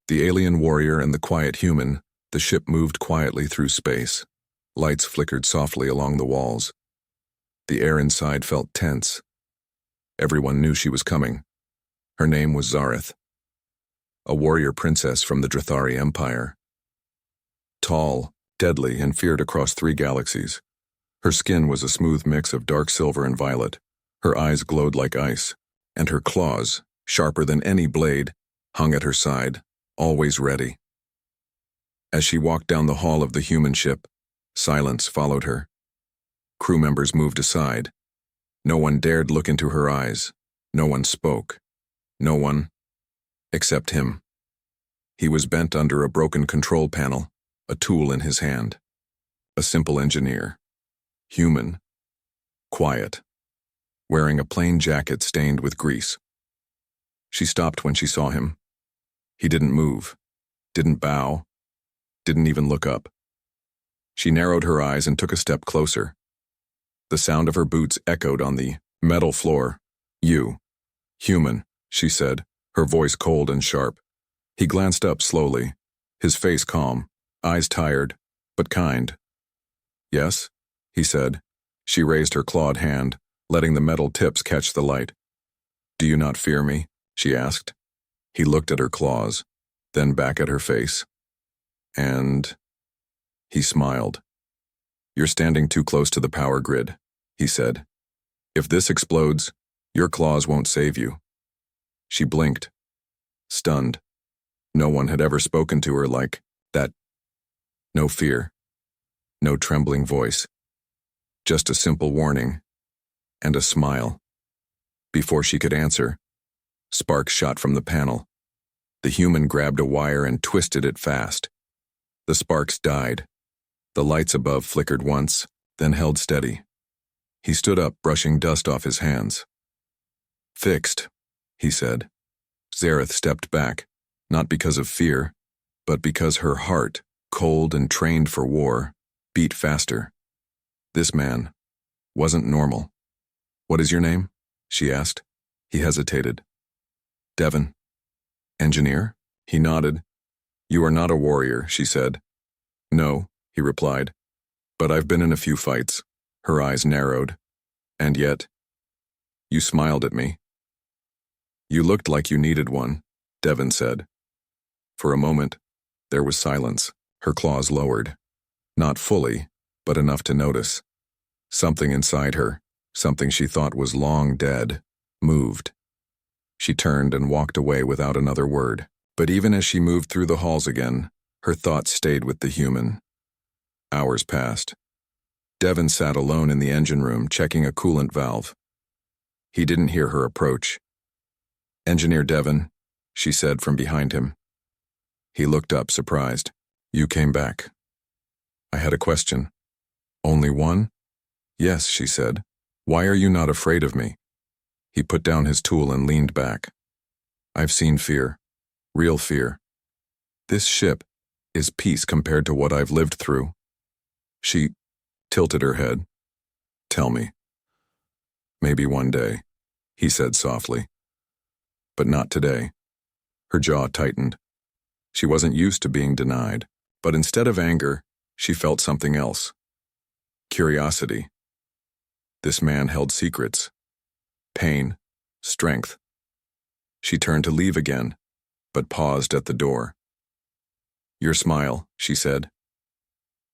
The alien warrior and the quiet human, the ship moved quietly through space. Lights flickered softly along the walls. The air inside felt tense. Everyone knew she was coming. Her name was Zareth, a warrior princess from the Drathari Empire. Tall, deadly, and feared across 3 galaxies. Her skin was a smooth mix of dark silver and violet. Her eyes glowed like ice, and her claws, sharper than any blade, hung at her side, always ready. As she walked down the hall of the human ship, silence followed her. Crew members moved aside. No one dared look into her eyes. No one spoke. No one, except him. He was bent under a broken control panel, a tool in his hand. A simple engineer. Human. Quiet. Wearing a plain jacket stained with grease. She stopped when she saw him. He didn't move, didn't bow, didn't even look up. She narrowed her eyes and took a step closer. The sound of her boots echoed on the metal floor. "You. Human," she said, her voice cold and sharp. He glanced up slowly, his face calm, eyes tired, but kind. "Yes," he said. She raised her clawed hand, letting the metal tips catch the light. "Do you not fear me?" she asked. He looked at her claws, then back at her face. And he smiled. "You're standing too close to the power grid," he said. "If this explodes, your claws won't save you." She blinked, stunned. No one had ever spoken to her like that. No fear, no trembling voice. Just a simple warning, and a smile. Before she could answer, sparks shot from the panel. The human grabbed a wire and twisted it fast. The sparks died. The lights above flickered once, then held steady. He stood up, brushing dust off his hands. "Fixed," he said. Zareth stepped back, not because of fear, but because her heart, cold and trained for war, beat faster. This man wasn't normal. "What is your name?" she asked. He hesitated. "Devon." "Engineer?" He nodded. "You are not a warrior," she said. "No," he replied. "But I've been in a few fights." Her eyes narrowed. "And yet, you smiled at me." "You looked like you needed one," Devon said. For a moment, there was silence, her claws lowered. Not fully, but enough to notice. Something inside her, something she thought was long dead, moved. She turned and walked away without another word. But even as she moved through the halls again, her thoughts stayed with the human. Hours passed. Devon sat alone in the engine room, checking a coolant valve. He didn't hear her approach. "Engineer Devon," she said from behind him. He looked up, surprised. "You came back." "I had a question." "Only one?" "Yes," she said. "Why are you not afraid of me?" He put down his tool and leaned back. "I've seen fear. Real fear. This ship is peace compared to what I've lived through." She tilted her head. "Tell me." "Maybe one day," he said softly. "But not today." Her jaw tightened. She wasn't used to being denied, but instead of anger, she felt something else. Curiosity. This man held secrets. Pain. Strength. She turned to leave again, but paused at the door. "Your smile," she said.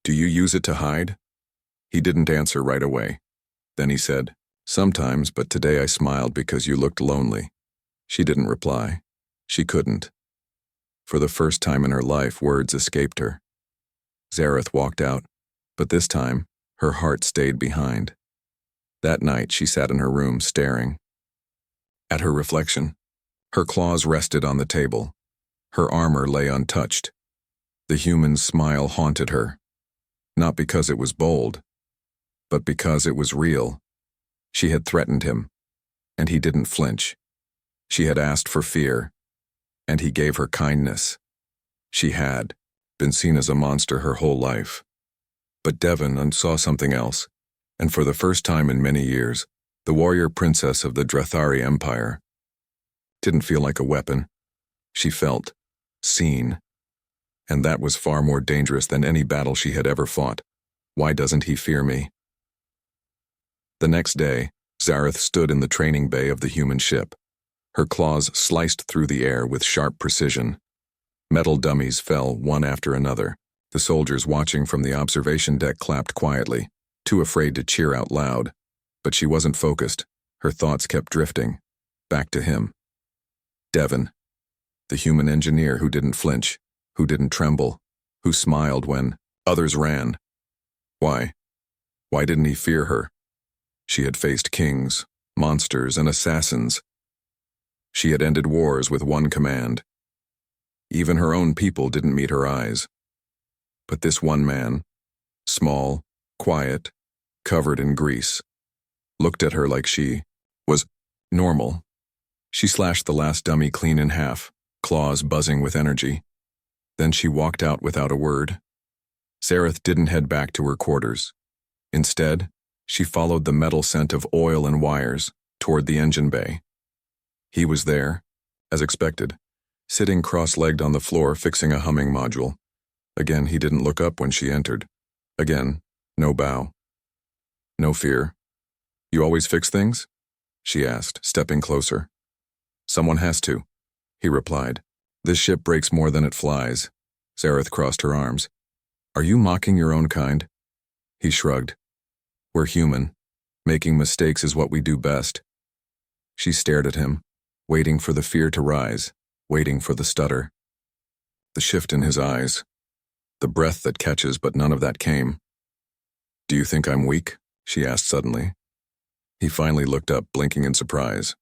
"Do you use it to hide?" He didn't answer right away. Then he said, "Sometimes, but today I smiled because you looked lonely." She didn't reply. She couldn't. For the first time in her life, words escaped her. Zareth walked out, but this time, her heart stayed behind. That night, she sat in her room, staring at her reflection. Her claws rested on the table. Her armor lay untouched. The human's smile haunted her, not because it was bold, but because it was real. She had threatened him, and he didn't flinch. She had asked for fear, and he gave her kindness. She had been seen as a monster her whole life. But Devon saw something else, and for the first time in many years, the warrior princess of the Drathari Empire didn't feel like a weapon. She felt seen. And that was far more dangerous than any battle she had ever fought. Why doesn't he fear me? The next day, Zareth stood in the training bay of the human ship. Her claws sliced through the air with sharp precision. Metal dummies fell one after another. The soldiers watching from the observation deck clapped quietly, too afraid to cheer out loud. But she wasn't focused. Her thoughts kept drifting. Back to him. Devon. The human engineer who didn't flinch, who didn't tremble, who smiled when others ran. Why? Why didn't he fear her? She had faced kings, monsters, and assassins. She had ended wars with one command. Even her own people didn't meet her eyes. But this one man, small, quiet, covered in grease, looked at her like she was normal. She slashed the last dummy clean in half, claws buzzing with energy. Then she walked out without a word. Zareth didn't head back to her quarters. Instead, she followed the metal scent of oil and wires toward the engine bay. He was there, as expected, sitting cross-legged on the floor fixing a humming module. Again, he didn't look up when she entered. Again, no bow. No fear. You always fix things? She asked, stepping closer. Someone has to, he replied. This ship breaks more than it flies. Zareth crossed her arms. Are you mocking your own kind? He shrugged. We're human. Making mistakes is what we do best. She stared at him, waiting for the fear to rise, waiting for the stutter. The shift in his eyes. The breath that catches, but none of that came. Do you think I'm weak? She asked suddenly. He finally looked up, blinking in surprise.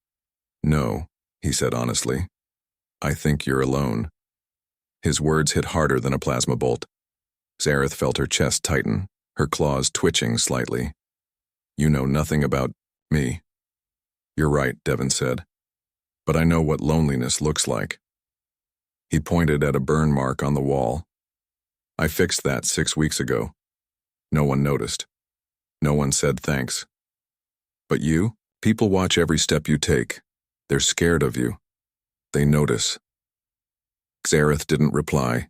No, he said honestly. I think you're alone. His words hit harder than a plasma bolt. Zareth felt her chest tighten, her claws twitching slightly. You know nothing about me. You're right, Devon said. But I know what loneliness looks like. He pointed at a burn mark on the wall. I fixed that 6 weeks ago. No one noticed. No one said thanks. But you? People watch every step you take. They're scared of you. They notice. Zareth didn't reply.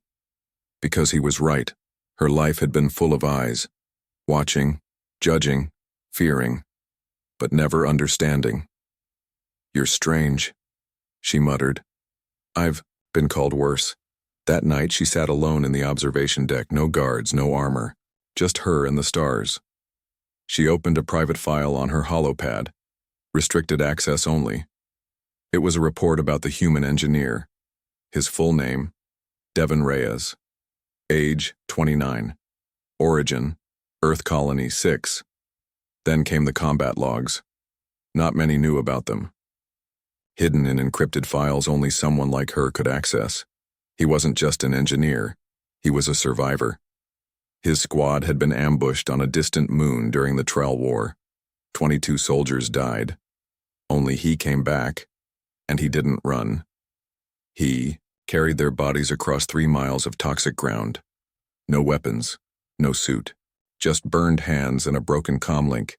Because he was right. Her life had been full of eyes. Watching, judging, fearing, but never understanding. You're strange, she muttered. I've been called worse. That night she sat alone in the observation deck, no guards, no armor, just her and the stars. She opened a private file on her holopad, restricted access only. It was a report about the human engineer. His full name, Devon Reyes. Age, 29. Origin, Earth Colony 6. Then came the combat logs. Not many knew about them. Hidden in encrypted files only someone like her could access. He wasn't just an engineer. He was a survivor. His squad had been ambushed on a distant moon during the Trell War. 22 soldiers died. Only he came back, and he didn't run. He carried their bodies across 3 miles of toxic ground. No weapons, no suit, just burned hands and a broken comlink.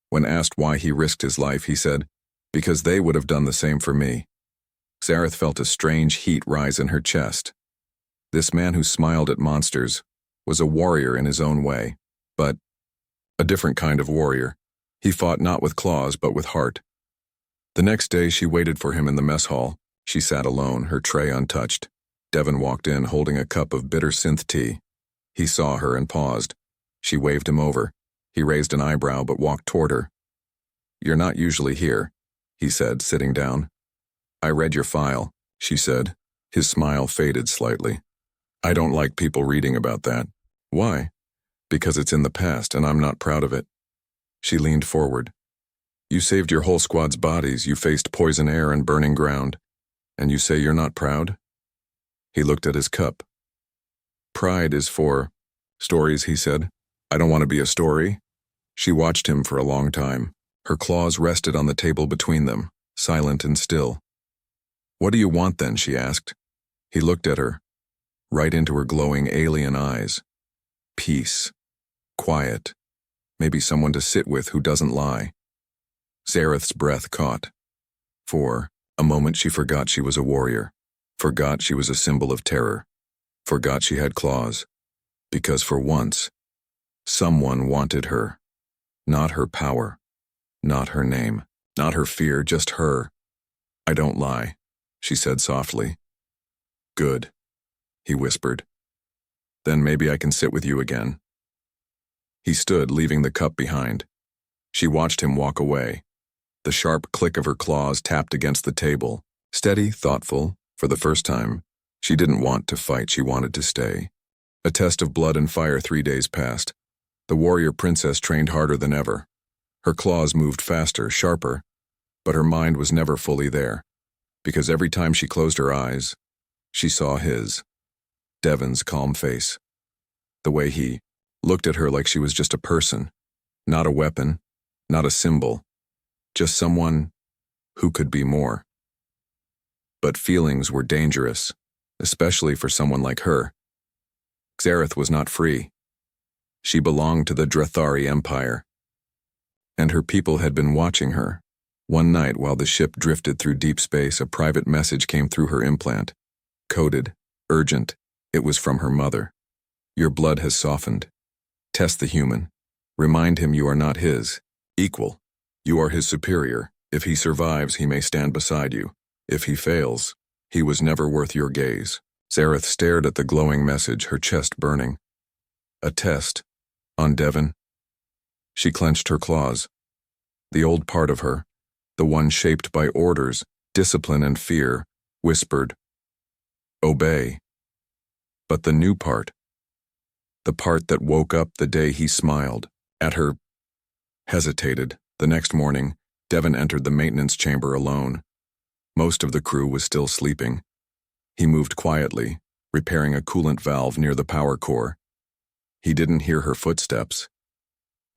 When asked why he risked his life, he said, because they would have done the same for me. Zareth felt a strange heat rise in her chest. This man who smiled at monsters was a warrior in his own way, but a different kind of warrior. He fought not with claws, but with heart. The next day she waited for him in the mess hall. She sat alone, her tray untouched. Devon walked in holding a cup of bitter synth tea. He saw her and paused. She waved him over. He raised an eyebrow but walked toward her. You're not usually here, he said, sitting down. I read your file, she said. His smile faded slightly. I don't like people reading about that. Why? Because it's in the past and I'm not proud of it. She leaned forward. You saved your whole squad's bodies, you faced poison air and burning ground. And you say you're not proud? He looked at his cup. Pride is for stories, he said. I don't want to be a story. She watched him for a long time. Her claws rested on the table between them, silent and still. What do you want then, she asked. He looked at her, right into her glowing alien eyes. Peace. Quiet. Maybe someone to sit with who doesn't lie. Zareth's breath caught. For a moment she forgot she was a warrior. Forgot she was a symbol of terror. Forgot she had claws. Because for once, someone wanted her. Not her power. Not her name. Not her fear, just her. "I don't lie," she said softly. "Good," he whispered. "Then maybe I can sit with you again." He stood, leaving the cup behind. She watched him walk away. The sharp click of her claws tapped against the table. Steady, thoughtful, for the first time. She didn't want to fight, she wanted to stay. A test of blood and fire 3 days passed. The warrior princess trained harder than ever. Her claws moved faster, sharper, but her mind was never fully there, because every time she closed her eyes, she saw his, Devon's calm face. The way he looked at her like she was just a person, not a weapon, not a symbol, just someone who could be more. But feelings were dangerous, especially for someone like her. Xerath was not free. She belonged to the Drathari Empire, and her people had been watching her. One night, while the ship drifted through deep space, a private message came through her implant. Coded, urgent. It was from her mother. "Your blood has softened. Test the human. Remind him you are not his equal. You are his superior. If he survives, he may stand beside you. If he fails, he was never worth your gaze." Xerath stared at the glowing message, her chest burning. A test. On Devon. She clenched her claws. The old part of her, the one shaped by orders, discipline, and fear, whispered, "Obey." But the new part, the part that woke up the day he smiled at her, hesitated. The next morning, Devon entered the maintenance chamber alone. Most of the crew was still sleeping. He moved quietly, repairing a coolant valve near the power core. He didn't hear her footsteps.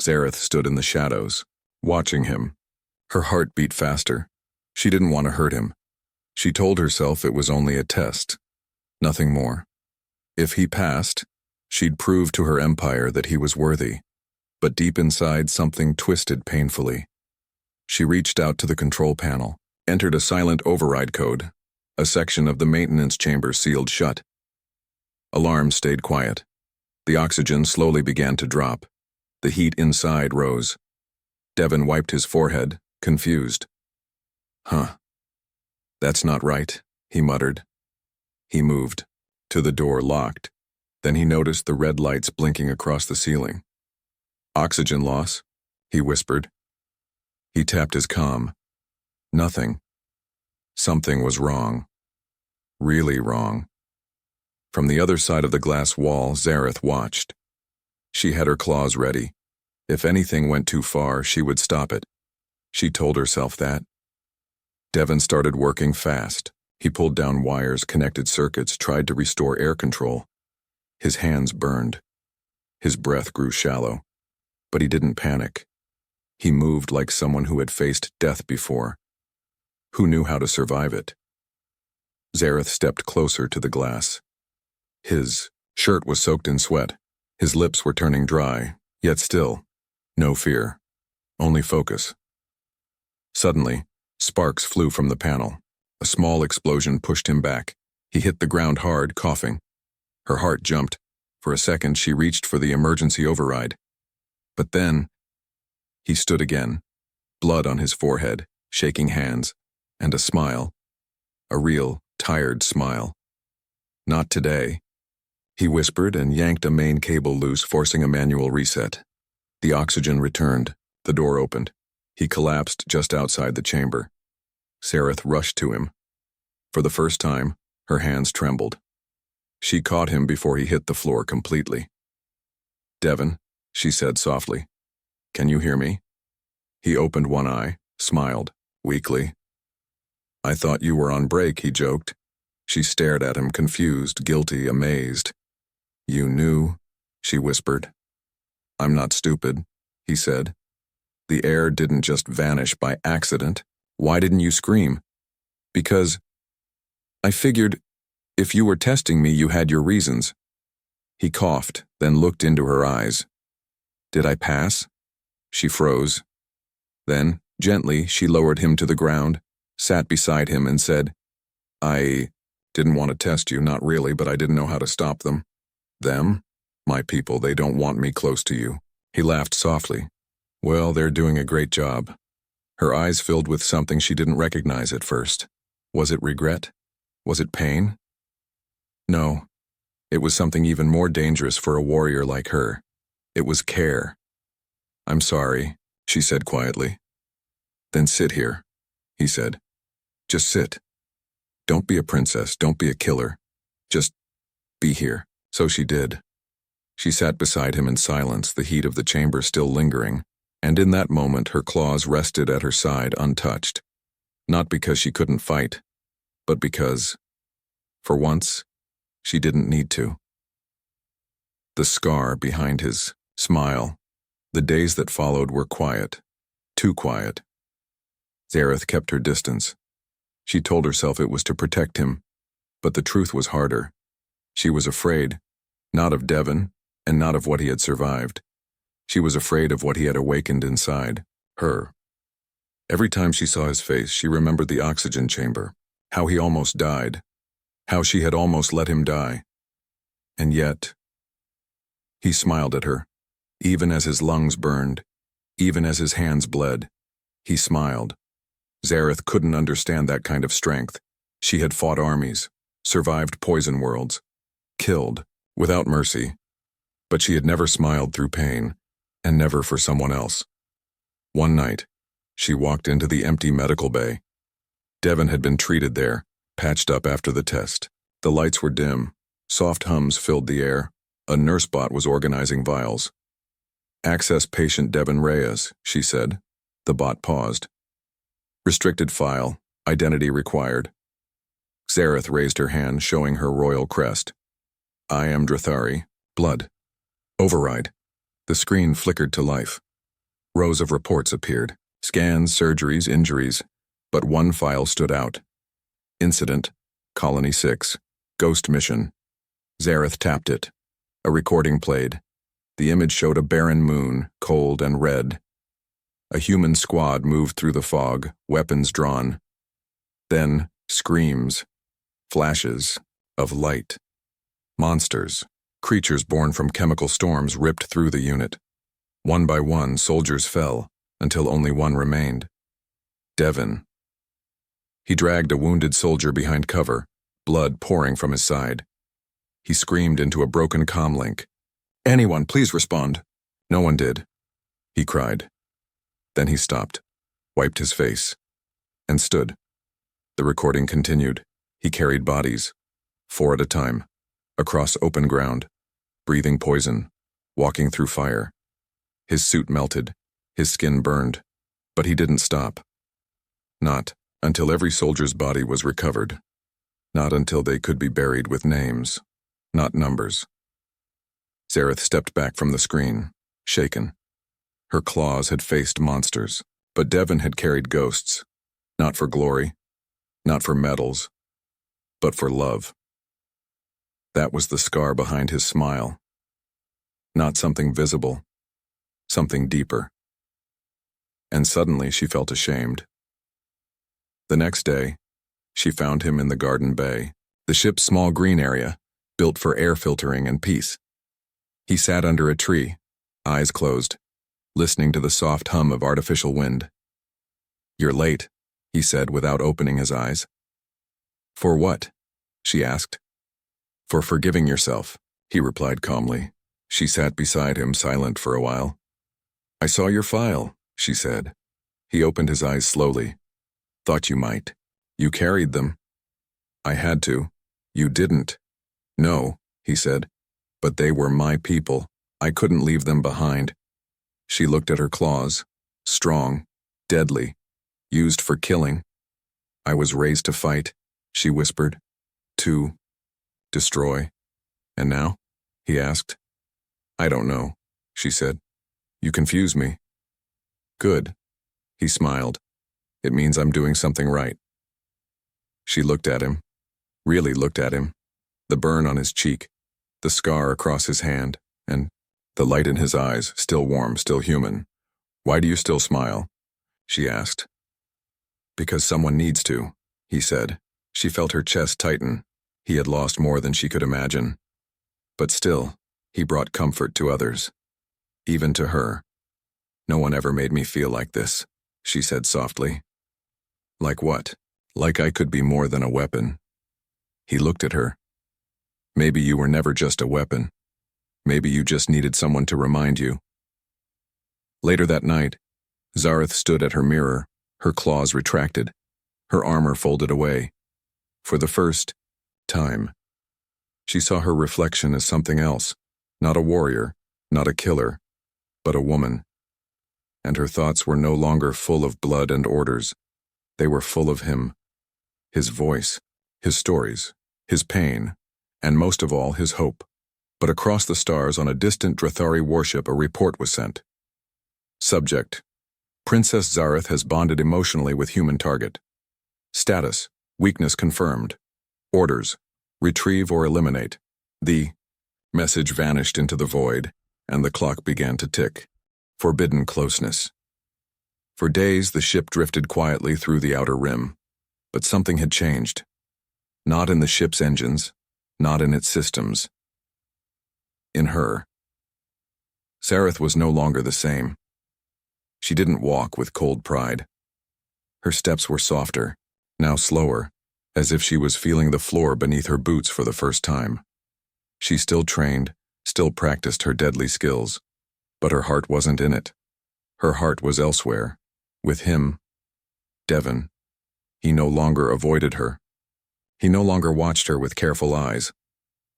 Xerath stood in the shadows, watching him. Her heart beat faster. She didn't want to hurt him. She told herself it was only a test, nothing more. If he passed, she'd prove to her empire that he was worthy. But deep inside, something twisted painfully. She reached out to the control panel, entered a silent override code. A section of the maintenance chamber sealed shut. Alarms stayed quiet. The oxygen slowly began to drop. The heat inside rose. Devon wiped his forehead, confused. "Huh. That's not right," he muttered. He moved. To the door, locked. Then he noticed the red lights blinking across the ceiling. "Oxygen loss," he whispered. He tapped his comm. Nothing. Something was wrong. Really wrong. From the other side of the glass wall, Xerath watched. She had her claws ready. If anything went too far, she would stop it. She told herself that. Devon started working fast. He pulled down wires, connected circuits, tried to restore air control. His hands burned. His breath grew shallow. But he didn't panic. He moved like someone who had faced death before. Who knew how to survive it? Xerath stepped closer to the glass. His shirt was soaked in sweat. His lips were turning dry, yet still, no fear, only focus. Suddenly, sparks flew from the panel. A small explosion pushed him back. He hit the ground hard, coughing. Her heart jumped. For a second, she reached for the emergency override. But then, he stood again, blood on his forehead, shaking hands, and a smile. A real, tired smile. "Not today," he whispered and yanked a main cable loose, forcing a manual reset. The oxygen returned. The door opened. He collapsed just outside the chamber. Xerath rushed to him. For the first time, her hands trembled. She caught him before he hit the floor completely. "Devon," she said softly. "Can you hear me?" He opened one eye, smiled, weakly. "I thought you were on break," he joked. She stared at him, confused, guilty, amazed. "You knew," she whispered. "I'm not stupid," he said. "The air didn't just vanish by accident. Why didn't you scream?" "Because I figured if you were testing me, you had your reasons." He coughed, then looked into her eyes. "Did I pass?" She froze. Then, gently, she lowered him to the ground, sat beside him, and said, Didn't want to test you, not really, but I didn't know how to stop them. Them? My people, they don't want me close to you. He laughed softly. Well, they're doing a great job. Her eyes filled with something she didn't recognize at first. Was it regret? Was it pain? No. It was something even more dangerous for a warrior like her. It was care. I'm sorry, she said quietly. Then sit here, he said. Just sit. Don't be a princess, don't be a killer. Just be here. So she did. She sat beside him in silence, the heat of the chamber still lingering, and in that moment her claws rested at her side untouched. Not because she couldn't fight, but because, for once, she didn't need to. The scar behind his smile. The days that followed were quiet. Too quiet. Zareth kept her distance. She told herself it was to protect him, but the truth was harder. She was afraid, not of Devon, and not of what he had survived. She was afraid of what he had awakened inside her. Every time she saw his face, she remembered the oxygen chamber, how he almost died, how she had almost let him die. And yet, he smiled at her, even as his lungs burned, even as his hands bled. He smiled. Zareth couldn't understand that kind of strength. She had fought armies, survived poison worlds, killed, without mercy. But she had never smiled through pain, and never for someone else. One night, she walked into the empty medical bay. Devon had been treated there, patched up after the test. The lights were dim. Soft hums filled the air. A nurse bot was organizing vials. Access patient Devon Reyes, she said. The bot paused. Restricted file. Identity required. Zareth raised her hand, showing her royal crest. I am Drathari. Blood. Override. The screen flickered to life. Rows of reports appeared. Scans, surgeries, injuries. But one file stood out. Incident. Colony 6. Ghost mission. Zareth tapped it. A recording played. The image showed a barren moon, cold and red. A human squad moved through the fog, weapons drawn. Then, screams. Flashes of light. Monsters. Creatures born from chemical storms ripped through the unit. One by one, soldiers fell, until only one remained. Devon. He dragged a wounded soldier behind cover, blood pouring from his side. He screamed into a broken comm link. Anyone, please respond. No one did. He cried. Then he stopped, wiped his face, and stood. The recording continued. He carried bodies, 4 at a time, across open ground, breathing poison, walking through fire. His suit melted, his skin burned, but he didn't stop. Not until every soldier's body was recovered. Not until they could be buried with names, not numbers. Zareth stepped back from the screen, shaken. Her claws had faced monsters, but Devon had carried ghosts, not for glory, not for medals, but for love. That was the scar behind his smile. Not something visible, something deeper. And suddenly she felt ashamed. The next day, she found him in the Garden Bay, the ship's small green area, built for air filtering and peace. He sat under a tree, eyes closed, listening to the soft hum of artificial wind. You're late, he said without opening his eyes. For what? She asked. For forgiving yourself, he replied calmly. She sat beside him, silent for a while. I saw your file, she said. He opened his eyes slowly. Thought you might. You carried them. I had to. You didn't. No, he said. But they were my people. I couldn't leave them behind. She looked at her claws. Strong, deadly, used for killing. I was raised to fight, she whispered. To destroy. And now? He asked. I don't know, she said. You confuse me. Good. He smiled. It means I'm doing something right. She looked at him. Really looked at him. The burn on his cheek, the scar across his hand, and the light in his eyes, still warm, still human. Why do you still smile? She asked. Because someone needs to, he said. She felt her chest tighten. He had lost more than she could imagine. But still, he brought comfort to others. Even to her. "No one ever made me feel like this," she said softly. "Like what?" "Like I could be more than a weapon." He looked at her. "Maybe you were never just a weapon. Maybe you just needed someone to remind you." Later that night, Zareth stood at her mirror, her claws retracted, her armor folded away. For the first time, she saw her reflection as something else, not a warrior, not a killer, but a woman. And her thoughts were no longer full of blood and orders. They were full of him, his voice, his stories, his pain, and most of all, his hope. But across the stars on a distant Drathari warship, a report was sent. Subject: Princess Zareth has bonded emotionally with human target. Status: weakness confirmed. Orders: retrieve or eliminate. The message vanished into the void, and the clock began to tick. Forbidden closeness. For days, the ship drifted quietly through the outer rim. But something had changed. Not in the ship's engines, not in its systems. In her. Zareth was no longer the same. She didn't walk with cold pride. Her steps were softer, now slower, as if she was feeling the floor beneath her boots for the first time. She still trained, still practiced her deadly skills, but her heart wasn't in it. Her heart was elsewhere, with him, Devon. He no longer avoided her. He no longer watched her with careful eyes.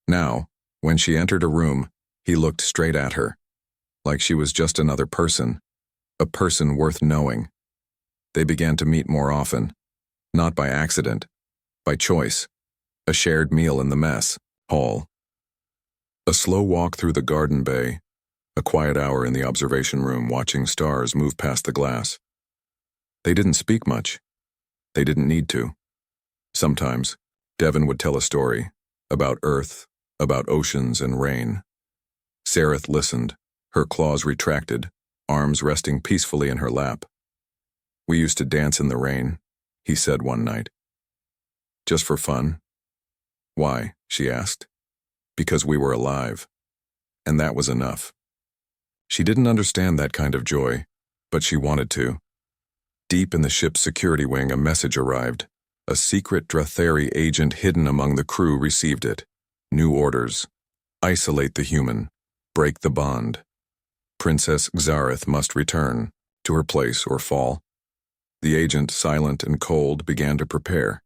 Now, when she entered a room, he looked straight at her, like she was just another person, a person worth knowing. They began to meet more often, not by accident, by choice, a shared meal in the mess hall, a slow walk through the garden bay, a quiet hour in the observation room watching stars move past the glass. They didn't speak much. They didn't need to. Sometimes, Devon would tell a story about Earth, about oceans and rain. Zareth listened, her claws retracted, arms resting peacefully in her lap. "We used to dance in the rain," he said one night. "Just for fun." "Why?" she asked. "Because we were alive." And that was enough. She didn't understand that kind of joy, but she wanted to. Deep in the ship's security wing, a message arrived. A secret Drathari agent hidden among the crew received it. New orders. Isolate the human. Break the bond. Princess Zareth must return to her place or fall. The agent, silent and cold, began to prepare.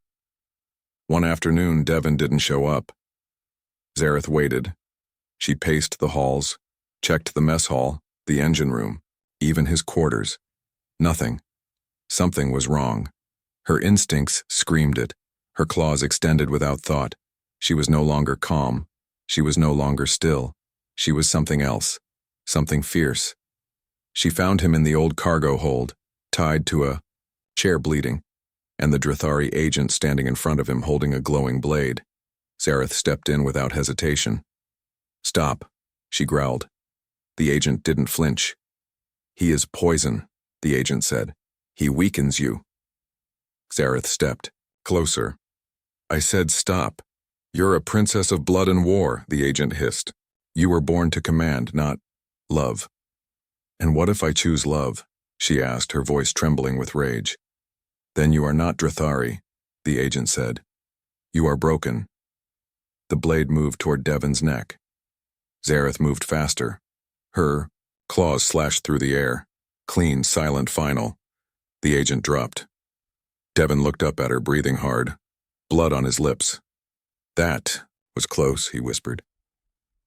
One afternoon, Devon didn't show up. Zareth waited. She paced the halls, checked the mess hall, the engine room, even his quarters. Nothing. Something was wrong. Her instincts screamed it, her claws extended without thought. She was no longer calm. She was no longer still. She was something else, something fierce. She found him in the old cargo hold, tied to a chair bleeding, and the Drathari agent standing in front of him holding a glowing blade. Zareth stepped in without hesitation. "Stop," she growled. The agent didn't flinch. "He is poison," the agent said. "He weakens you." Zareth stepped closer. "I said stop. You're a princess of blood and war," the agent hissed. "You were born to command, not love." "And what if I choose love?" she asked, her voice trembling with rage. "Then you are not Drathari," the agent said. "You are broken." The blade moved toward Devon's neck. Zareth moved faster. Her claws slashed through the air. Clean, silent final. The agent dropped. Devon looked up at her, breathing hard, blood on his lips. "That was close," he whispered.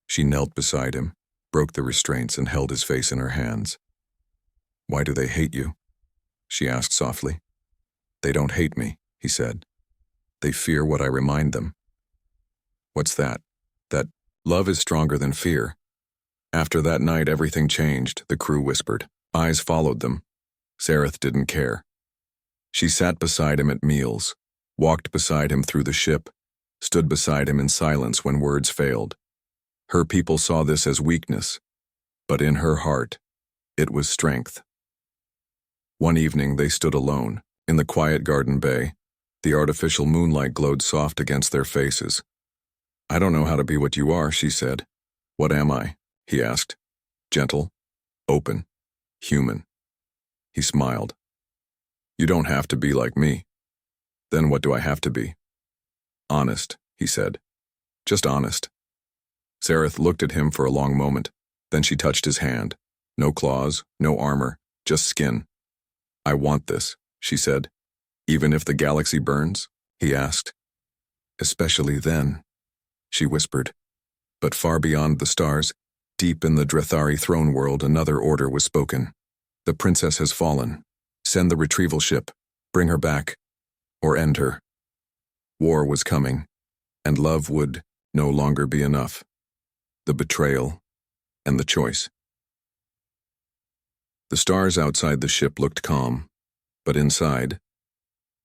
She knelt beside him, broke the restraints, and held his face in her hands. "Why do they hate you?" she asked softly. "They don't hate me," he said. "They fear what I remind them." "What's that?" "That love is stronger than fear." After that night, everything changed, the crew whispered. Eyes followed them. Zareth didn't care. She sat beside him at meals, walked beside him through the ship, stood beside him in silence when words failed. Her people saw this as weakness, but in her heart, it was strength. One evening they stood alone, in the quiet garden bay. The artificial moonlight glowed soft against their faces. I don't know how to be what you are, she said. What am I? He asked. Gentle, open, human. He smiled. You don't have to be like me. Then what do I have to be? Honest, he said. Just honest. Zareth looked at him for a long moment. Then she touched his hand. No claws, no armor, just skin. I want this, she said. Even if the galaxy burns? He asked. Especially then, she whispered. But far beyond the stars, deep in the Drethari throne world, another order was spoken. The princess has fallen. Send the retrieval ship. Bring her back. Or end her. War was coming, and love would no longer be enough. The betrayal and the choice. The stars outside the ship looked calm, but inside,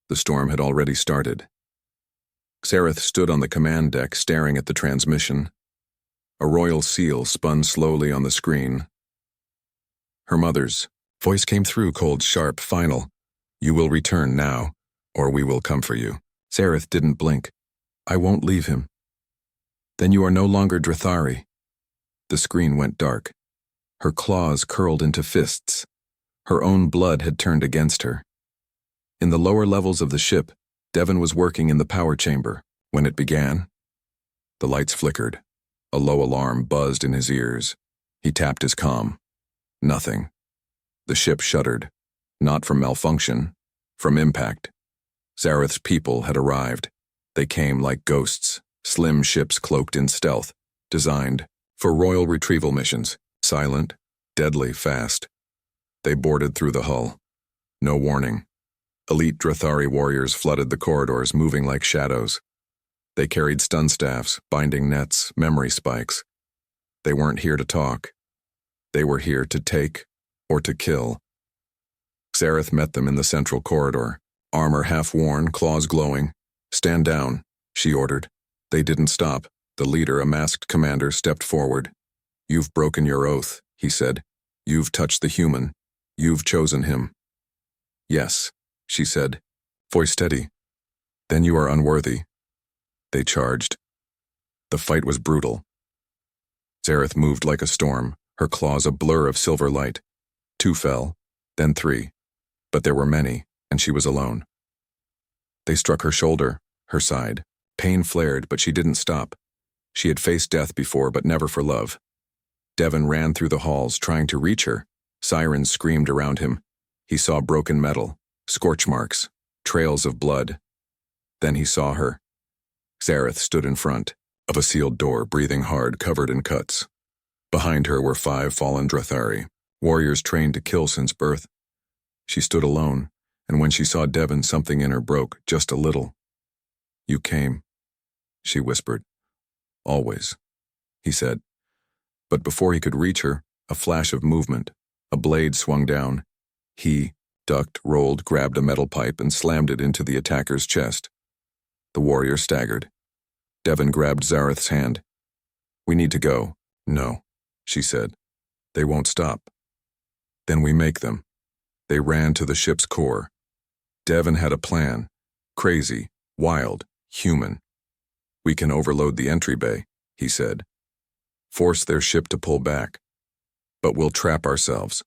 the storm had already started. Zareth stood on the command deck staring at the transmission. A royal seal spun slowly on the screen. Her mother's voice came through, cold, sharp, final. You will return now, or we will come for you. Zareth didn't blink. I won't leave him. Then you are no longer Drethari. The screen went dark. Her claws curled into fists. Her own blood had turned against her. In the lower levels of the ship, Devon was working in the power chamber. When it began, the lights flickered. A low alarm buzzed in his ears. He tapped his comm. Nothing. The ship shuddered. Not from malfunction, from impact. Zareth's people had arrived. They came like ghosts, slim ships cloaked in stealth, designed for royal retrieval missions, silent, deadly fast. They boarded through the hull. No warning. Elite Drethari warriors flooded the corridors, moving like shadows. They carried stun staffs, binding nets, memory spikes. They weren't here to talk. They were here to take or to kill. Zareth met them in the central corridor, armor half-worn, claws glowing. Stand down, she ordered. They didn't stop. The leader, a masked commander, stepped forward. You've broken your oath, he said. You've touched the human. You've chosen him. Yes, she said. Voice steady. Then you are unworthy. They charged. The fight was brutal. Zareth moved like a storm, her claws a blur of silver light. 2 fell, then 3. But there were many, and she was alone. They struck her shoulder, her side. Pain flared, but she didn't stop. She had faced death before, but never for love. Devon ran through the halls, trying to reach her. Sirens screamed around him. He saw broken metal, scorch marks, trails of blood. Then he saw her. Zareth stood in front of a sealed door, breathing hard, covered in cuts. Behind her were 5 fallen Drethari, warriors trained to kill since birth. She stood alone, and when she saw Devon, something in her broke, just a little. You came, she whispered. Always, he said. But before he could reach her, a flash of movement. A blade swung down. He ducked, rolled, grabbed a metal pipe, and slammed it into the attacker's chest. The warrior staggered. Devon grabbed Zareth's hand. We need to go. No, she said. They won't stop. Then we make them. They ran to the ship's core. Devon had a plan. Crazy, wild, human. We can overload the entry bay, he said. Force their ship to pull back. But we'll trap ourselves.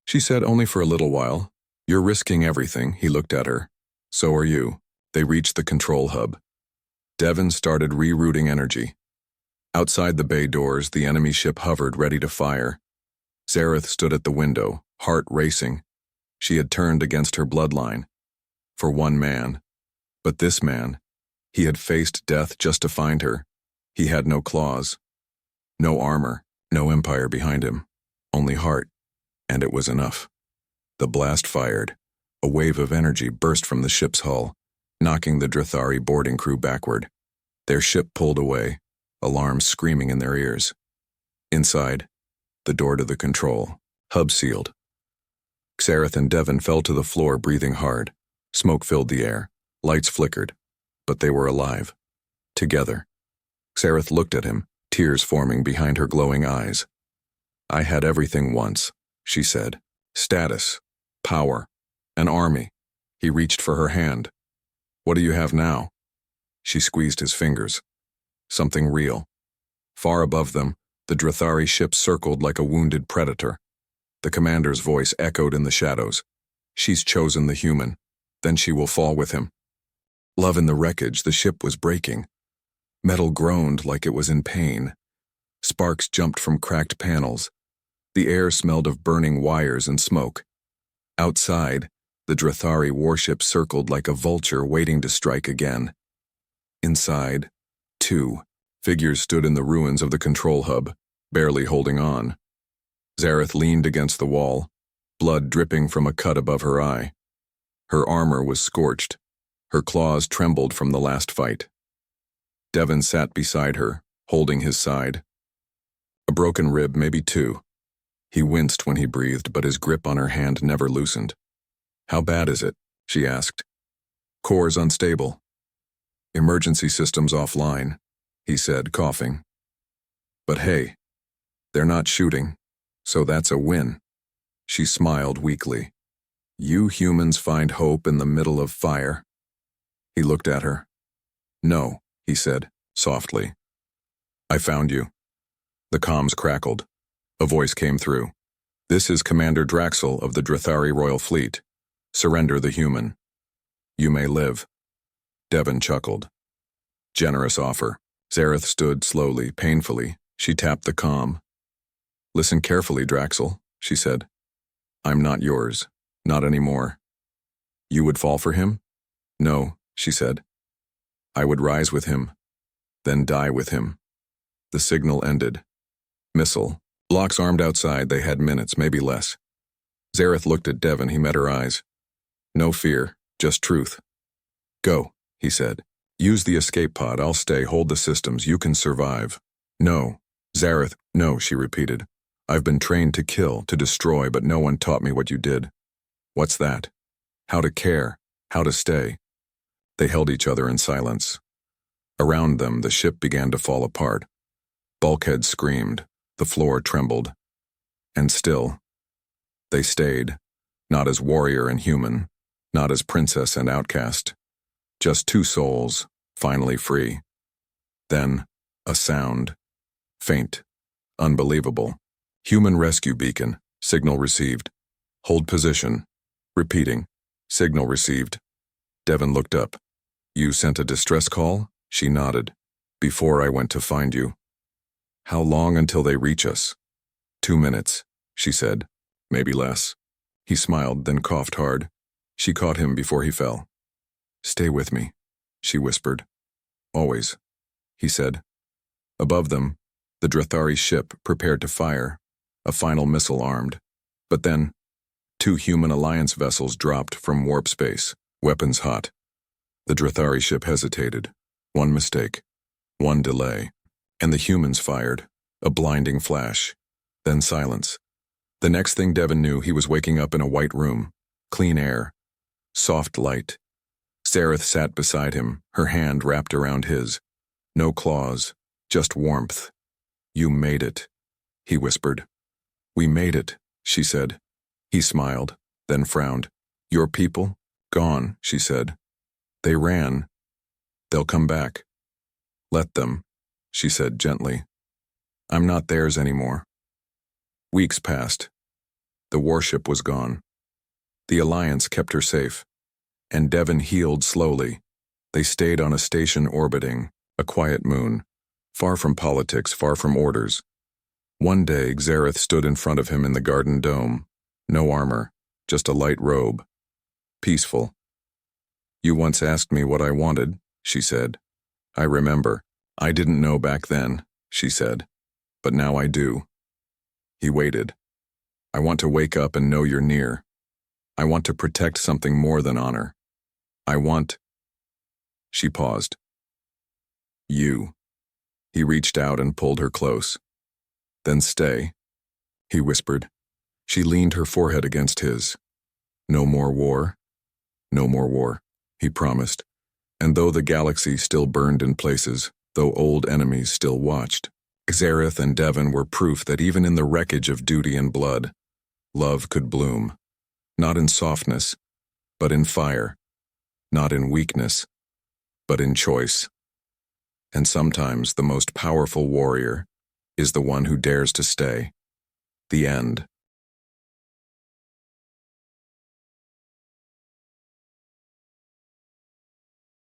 She said, only for a little while. You're risking everything, he looked at her. So are you. They reached the control hub. Devon started rerouting energy. Outside the bay doors, the enemy ship hovered, ready to fire. Zareth stood at the window, heart racing. She had turned against her bloodline. For one man. But this man, he had faced death just to find her. He had no claws. No armor, no empire behind him. Only heart. And it was enough. The blast fired. A wave of energy burst from the ship's hull, knocking the Drethari boarding crew backward. Their ship pulled away, alarms screaming in their ears. Inside, the door to the control, hub sealed. Zareth and Devon fell to the floor, breathing hard. Smoke filled the air. Lights flickered. But they were alive. Together. Zareth looked at him, tears forming behind her glowing eyes. I had everything once, she said. Status, power, an army. He reached for her hand. What do you have now? She squeezed his fingers. something real. Far above them, the Drathari ship circled like a wounded predator. The commander's voice echoed in the shadows. She's chosen the human. Then she will fall with him. Love in the wreckage, the ship was breaking. Metal groaned like it was in pain. Sparks jumped from cracked panels. The air smelled of burning wires and smoke. Outside, the Drathari warship circled like a vulture waiting to strike again. Inside, two figures stood in the ruins of the control hub, barely holding on. Zareth leaned against the wall, blood dripping from a cut above her eye. Her armor was scorched. Her claws trembled from the last fight. Devon sat beside her, holding his side. A broken rib, maybe two. He winced when he breathed, but his grip on her hand never loosened. "How bad is it?" she asked. "Core's unstable. Emergency systems offline," he said, coughing. "But hey, they're not shooting, so that's a win." She smiled weakly. "You humans find hope in the middle of fire." He looked at her. "No," he said, softly. "I found you." The comms crackled. A voice came through. "This is Commander Draxel of the Drathari Royal Fleet. Surrender the human. You may live." Devon chuckled. "Generous offer." Zareth stood slowly, painfully. She tapped the comm. "Listen carefully, Draxel," she said. "I'm not yours. Not anymore." "You would fall for him?" "No," she said. "I would rise with him, then die with him." The signal ended. Missile. Blocks armed outside, they had minutes, maybe less. Zareth looked at Devon, he met her eyes. "No fear, just truth." "Go," he said. "Use the escape pod, I'll stay, hold the systems, you can survive." "No." "Zareth, no," she repeated. "I've been trained to kill, to destroy, but no one taught me what you did." "What's that?" "How to care, how to stay." They held each other in silence. Around them, the ship began to fall apart. Bulkheads screamed, the floor trembled. And still, they stayed, not as warrior and human, not as princess and outcast. Just two souls, finally free. Then, a sound. Faint, unbelievable. "Human rescue beacon, signal received. Hold position." Repeating, "Signal received." Devon looked up. "You sent a distress call?" She nodded. "Before I went to find you." "How long until they reach us?" 2 minutes, she said. "Maybe less." He smiled, then coughed hard. She caught him before he fell. "Stay with me," she whispered. "Always," he said. Above them, the Drathari ship prepared to fire, a final missile armed. But then, 2 human alliance vessels dropped from warp space, weapons hot. The Drathari ship hesitated. One mistake, one delay, and the humans fired, a blinding flash, then silence. The next thing Devon knew, he was waking up in a white room, clean air, soft light. Zareth sat beside him, her hand wrapped around his. No claws, just warmth. "You made it," he whispered. "We made it," she said. He smiled, then frowned. "Your people? Gone," she said. "They ran. They'll come back." "Let them," she said gently. "I'm not theirs anymore." Weeks passed. The warship was gone. The Alliance kept her safe. And Devon healed slowly. They stayed on a station orbiting, a quiet moon, far from politics, far from orders. One day, Zareth stood in front of him in the garden dome. No armor, just a light robe. Peaceful. "You once asked me what I wanted," she said. "I remember. I didn't know back then," she said. "But now I do." He waited. "I want to wake up and know you're near. I want to protect something more than honor. I want—" She paused. "You." He reached out and pulled her close. "Then stay," he whispered. She leaned her forehead against his. "No more war." "No more war," he promised. And though the galaxy still burned in places, though old enemies still watched, Zareth and Devon were proof that even in the wreckage of duty and blood, love could bloom. Not in softness, but in fire. Not in weakness, but in choice. And sometimes the most powerful warrior is the one who dares to stay. The end.